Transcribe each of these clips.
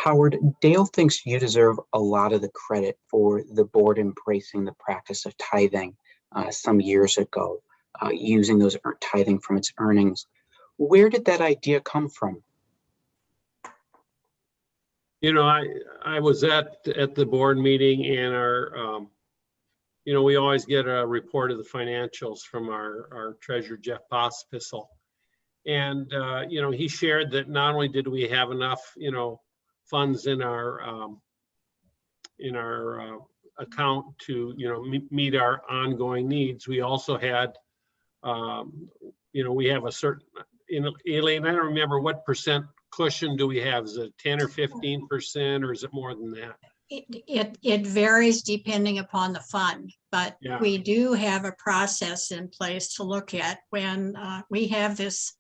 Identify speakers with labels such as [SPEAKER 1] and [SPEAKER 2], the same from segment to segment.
[SPEAKER 1] Howard, Dale thinks you deserve a lot of the credit for the board embracing the practice of tithing some years ago, using those tithing from its earnings. Where did that idea come from?
[SPEAKER 2] You know, I was at the board meeting, and our, you know, we always get a report of the financials from our treasurer, Jeff Pospisil. And, you know, he shared that not only did we have enough, you know, funds in our account to, you know, meet our ongoing needs, we also had, you know, we have a certain, you know, Elaine, I don't remember what percent cushion do we have? Is it 10 or 15%, or is it more than that?
[SPEAKER 3] It varies depending upon the fund, but
[SPEAKER 2] Yeah.
[SPEAKER 3] we do have a process in place to look at when we have this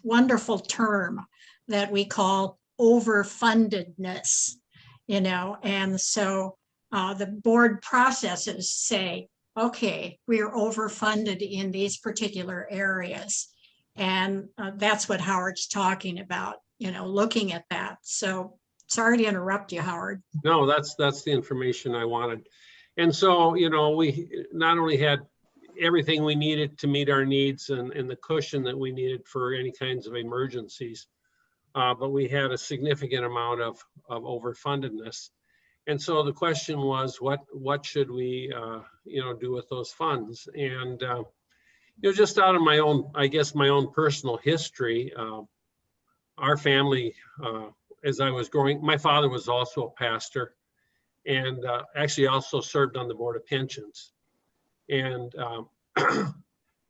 [SPEAKER 3] wonderful term that we call overfundedness, you know, and so the board processes say, okay, we are overfunded in these particular areas. And that's what Howard's talking about, you know, looking at that. So sorry to interrupt you, Howard.
[SPEAKER 2] No, that's the information I wanted. And so, you know, we not only had everything we needed to meet our needs and the cushion that we needed for any kinds of emergencies, but we had a significant amount of overfundedness. And so the question was, what should we, you know, do with those funds? And you know, just out of my own, I guess, my own personal history, our family, as I was growing, my father was also a pastor, and actually also served on the Board of Pensions. And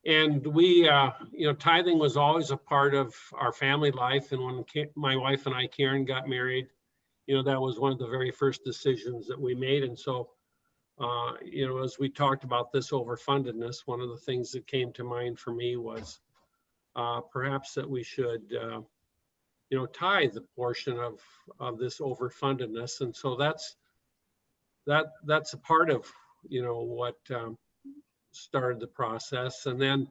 [SPEAKER 2] and we, you know, tithing was always a part of our family life. And when my wife and I, Karen, got married, you know, that was one of the very first decisions that we made. And so, you know, as we talked about this overfundedness, one of the things that came to mind for me was perhaps that we should, you know, tithe the portion of this overfundedness. And so that's a part of, you know, what started the process. And then,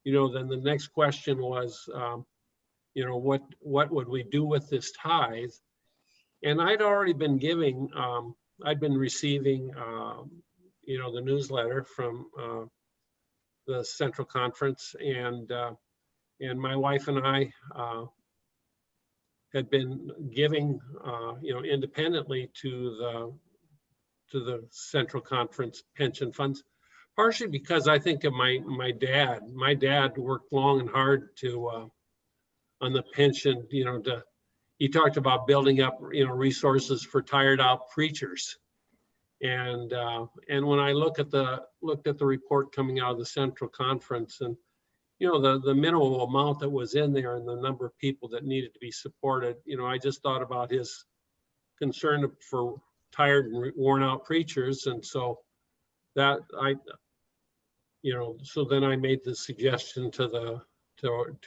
[SPEAKER 2] you know, then the next question was, you know, what would we do with this tithe? And I'd already been giving, I'd been receiving, you know, the newsletter from the Central Conference, and my wife and I had been giving, you know, independently to the Central Conference pension funds, partially because I think of my dad. My dad worked long and hard to on the pension, you know, he talked about building up, you know, resources for tired out preachers. And when I looked at the report coming out of the Central Conference, and you know, the minimum amount that was in there and the number of people that needed to be supported, you know, I just thought about his concern for tired and worn out preachers. And so that you know, so then I made the suggestion to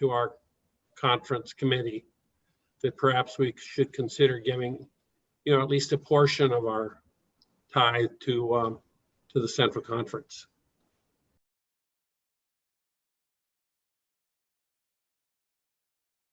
[SPEAKER 2] our conference committee that perhaps we should consider giving, you know, at least a portion of our tithe to the Central Conference.